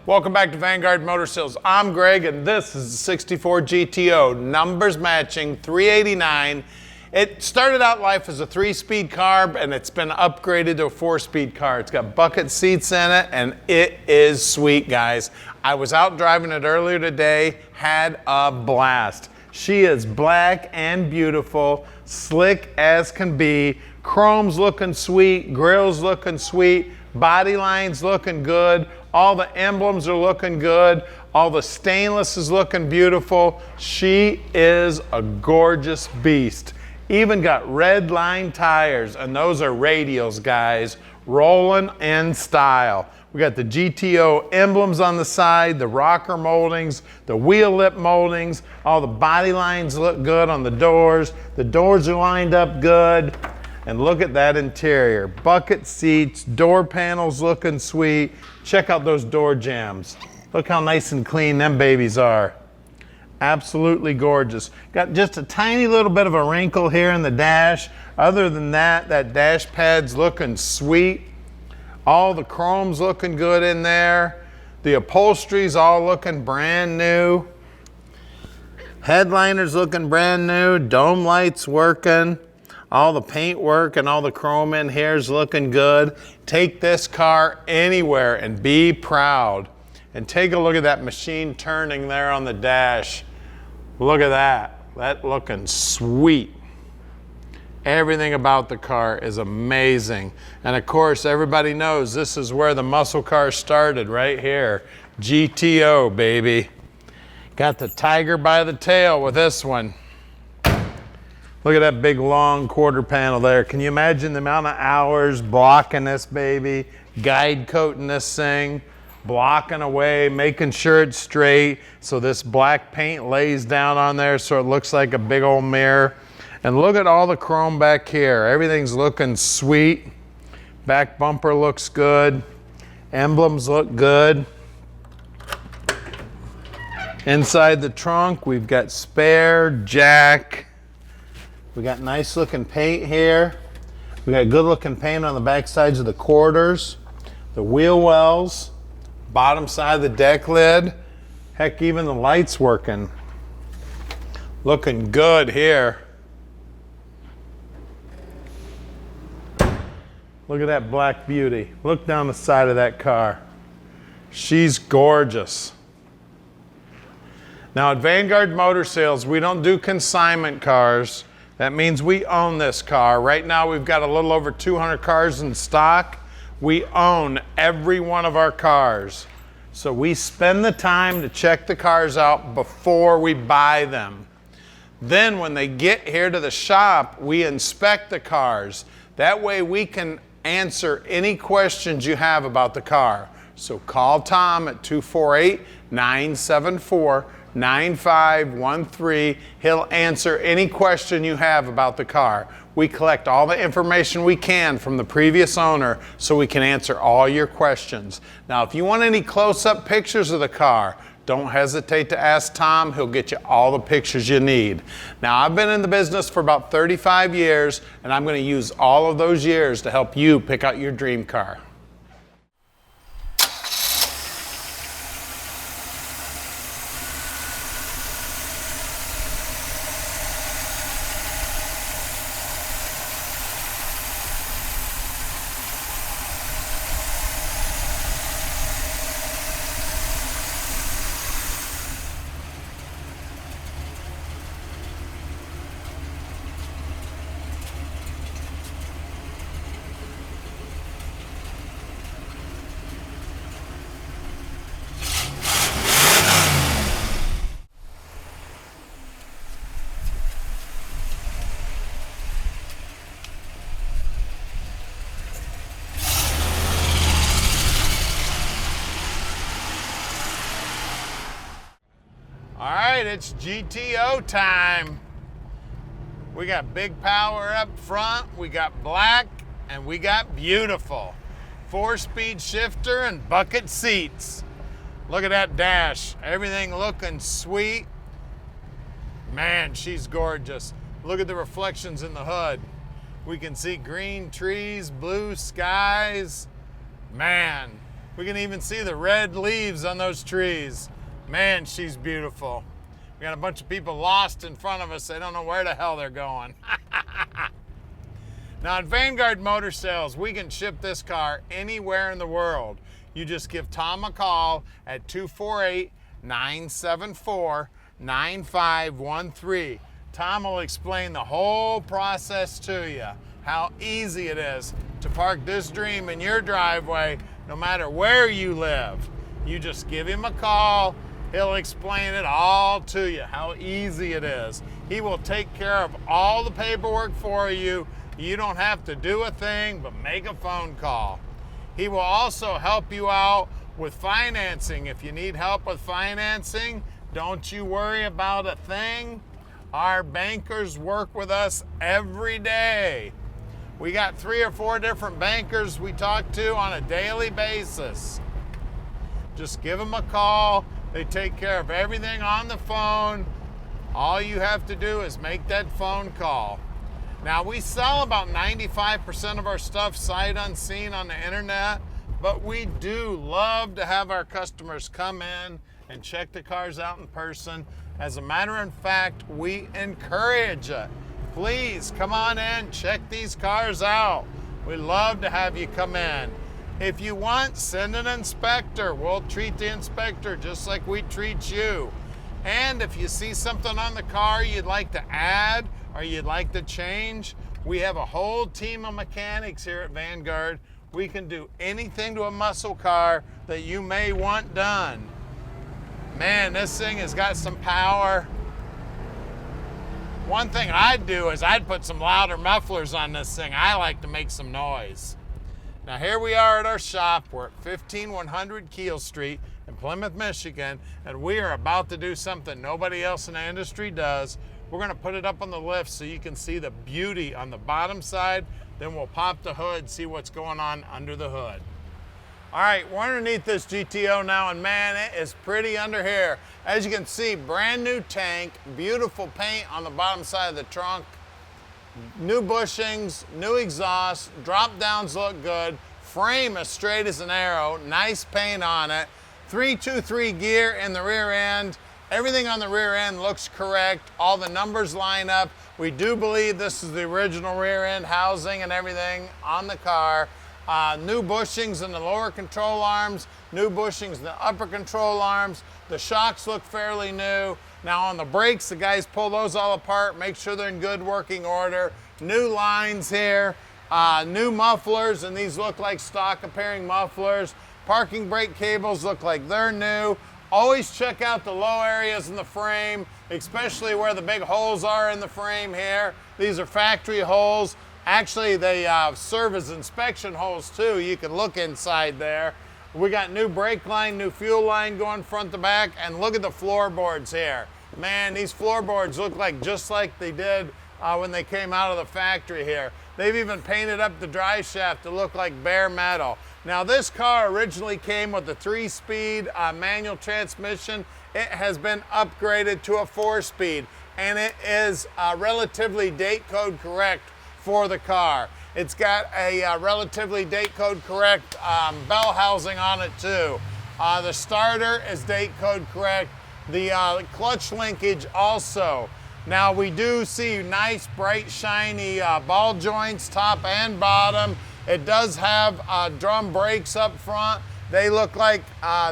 Welcome back to Vanguard Motor Sales. I'm Greg and this is the 64 GTO, numbers matching, 389. It started out life as a 3-speed car and it's been upgraded to a 4-speed car. It's got bucket seats in it and it is sweet, guys. I was out driving it earlier today, had a blast. She is black and beautiful, slick as can be, chrome's looking sweet, grill's looking sweet, body line's looking good, all the emblems are looking good, all the stainless is looking beautiful. She is a gorgeous beast. Even got Redline tires, and those are radials, guys, rolling in style. We got the GTO emblems on the side, the rocker moldings, the wheel lip moldings, all the body lines look good on the doors. The doors are lined up good. And look at that interior. Bucket seats, door panels looking sweet. Check out those door jambs. Look how nice and clean them babies are. Absolutely gorgeous. Got just a tiny little bit of a wrinkle here in the dash. Other than that, that dash pad's looking sweet. All the chrome's looking good in there. The upholstery's all looking brand new. Headliner's looking brand new. Dome lights working. All the paint work and all the chrome in here is looking good. Take this car anywhere and be proud. And take a look at that machine turning there on the dash. Look at that. That looking sweet. Everything about the car is amazing. And of course, everybody knows this is where the muscle car started, right here. GTO, baby. Got the tiger by the tail with this one. Look at that big long quarter panel there. Can you imagine the amount of hours blocking this baby, guide coating this thing, blocking away, making sure it's straight so this black paint lays down on there so it looks like a big old mirror. And look at all the chrome back here. Everything's looking sweet. Back bumper looks good. Emblems look good. Inside the trunk, we've got spare, jack. We got nice looking paint here. We got good looking paint on the back sides of the quarters, the wheel wells, bottom side of the deck lid. Heck, even the lights working. Looking good here. Look at that black beauty. Look down the side of that car. She's gorgeous. Now at Vanguard Motor Sales, we don't do consignment cars. That means we own this car. Right now we've got a little over 200 cars in stock. We own every one of our cars. So we spend the time to check the cars out before we buy them. Then when they get here to the shop, we inspect the cars. That way we can answer any questions you have about the car. So call Tom at 248-974-9513. He'll answer any question you have about the car. We collect all the information we can from the previous owner so we can answer all your questions. Now, if you want any close-up pictures of the car, don't hesitate to ask Tom. He'll get you all the pictures you need. Now, I've been in the business for about 35 years, and I'm going to use all of those years to help you pick out your dream car. It's GTO time. We got big power up front, we got black, and we got beautiful. 4-speed shifter and bucket seats. Look at that dash. Everything looking sweet. Man, she's gorgeous. Look at the reflections in the hood. We can see green trees, blue skies. Man, We can even see the red leaves on those trees. Man, she's beautiful. We got a bunch of people lost in front of us. They don't know where the hell they're going. Now at Vanguard Motor Sales, we can ship this car anywhere in the world. You just give Tom a call at 248-974-9513. Tom will explain the whole process to you, how easy it is to park this dream in your driveway no matter where you live. You just give him a call. He'll explain it all to you, how easy it is. He will take care of all the paperwork for you. You don't have to do a thing but make a phone call. He will also help you out with financing. If you need help with financing, don't you worry about a thing. Our bankers work with us every day. We got 3 or 4 different bankers we talk to on a daily basis. Just give them a call. They take care of everything on the phone. All you have to do is make that phone call. Now, we sell about 95% of our stuff sight unseen on the internet, but we do love to have our customers come in and check the cars out in person. As a matter of fact, we encourage it. Please come on in, check these cars out. We love to have you come in. If you want, send an inspector. We'll treat the inspector just like we treat you. And if you see something on the car you'd like to add or you'd like to change, we have a whole team of mechanics here at Vanguard. We can do anything to a muscle car that you may want done. Man, this thing has got some power. One thing I'd do is I'd put some louder mufflers on this thing. I like to make some noise. Now here we are at our shop. We're at 15100 Keel Street in Plymouth, Michigan, and we are about to do something nobody else in the industry does. We're gonna put it up on the lift so you can see the beauty on the bottom side. Then we'll pop the hood, see what's going on under the hood. All right, we're underneath this GTO now, and man, it is pretty under here. As you can see, brand new tank, beautiful paint on the bottom side of the trunk, new bushings, new exhaust, drop downs look good, frame as straight as an arrow, nice paint on it, 323 gear in the rear end. Everything on the rear end looks correct. All the numbers line up. We do believe this is the original rear end housing and everything on the car. New bushings in the lower control arms, new bushings in the upper control arms. The shocks look fairly new. Now on the brakes, the guys pull those all apart, make sure they're in good working order. New lines here, new mufflers, and these look like stock appearing mufflers. Parking brake cables look like they're new. Always check out the low areas in the frame, especially where the big holes are in the frame here. These are factory holes. Actually, they serve as inspection holes too. You can look inside there. We got new brake line, new fuel line going front to back, and look at the floorboards here. Man, these floorboards look like just like they did when they came out of the factory here. They've even painted up the drive shaft to look like bare metal. Now this car originally came with a 3-speed manual transmission. It has been upgraded to a 4-speed, and it is relatively date code correct for the car. It's got a relatively date code correct bell housing on it too. The starter is date code correct. The clutch linkage also. Now we do see nice, bright, shiny ball joints, top and bottom. It does have drum brakes up front. They look like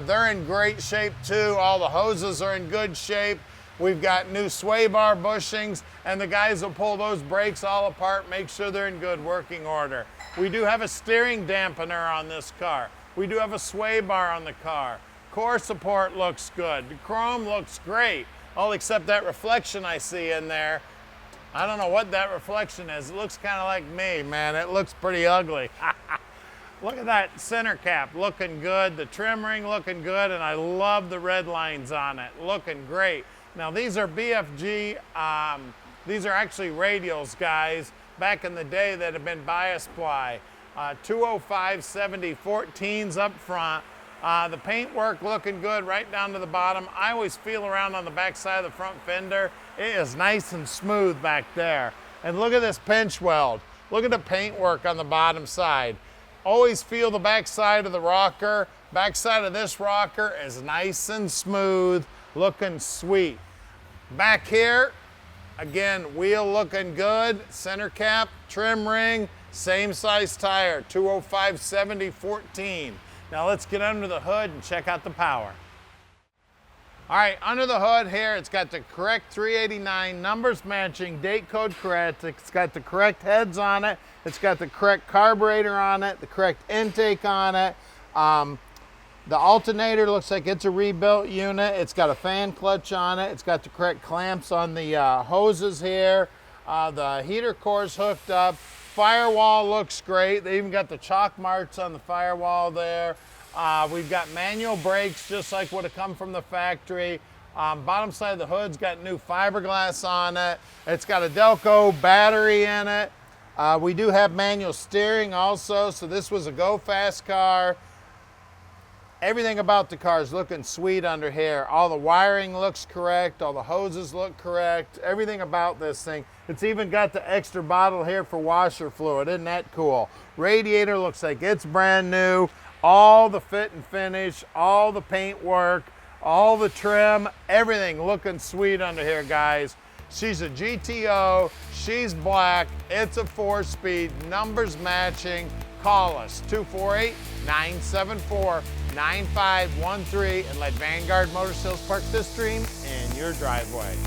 they're in great shape too. All the hoses are in good shape. We've got new sway bar bushings, and the guys will pull those brakes all apart, make sure they're in good working order. We do have a steering dampener on this car. We do have a sway bar on the car. Core support looks good. The chrome looks great, all except that reflection I see in there. I don't know what that reflection is. It looks kind of like me, man. It looks pretty ugly. Look at that center cap looking good, the trim ring looking good, and I love the red lines on it, looking great. Now these are BFG, these are actually radials, guys, back in the day that have been bias ply. 205/70 14s up front. The paint work looking good right down to the bottom. I always feel around on the back side of the front fender. It is nice and smooth back there. And look at this pinch weld. Look at the paint work on the bottom side. Always feel the back side of the rocker. Backside of this rocker is nice and smooth, looking sweet. Back here, again, wheel looking good, center cap, trim ring, same size tire, 205/70/14. Now let's get under the hood and check out the power. All right, under the hood here, it's got the correct 389, numbers matching, date code correct. It's got the correct heads on it. It's got the correct carburetor on it, the correct intake on it. The alternator looks like it's a rebuilt unit. It's got a fan clutch on it. It's got the correct clamps on the hoses here. The heater core's hooked up. Firewall looks great. They even got the chalk marks on the firewall there. We've got manual brakes just like would have come from the factory. Bottom side of the hood's got new fiberglass on it. It's got a Delco battery in it. We do have manual steering also, so this was a go fast car. Everything about the car is looking sweet under here. All the wiring looks correct, all the hoses look correct, everything about this thing. It's even got the extra bottle here for washer fluid. Isn't that cool? Radiator looks like it's brand new. All the fit and finish, all the paint work, all the trim, everything looking sweet under here, guys. She's a GTO, she's black, it's a 4-speed, numbers matching. Call us, 248-974-9513, and let Vanguard Motor Sales park this dream in your driveway.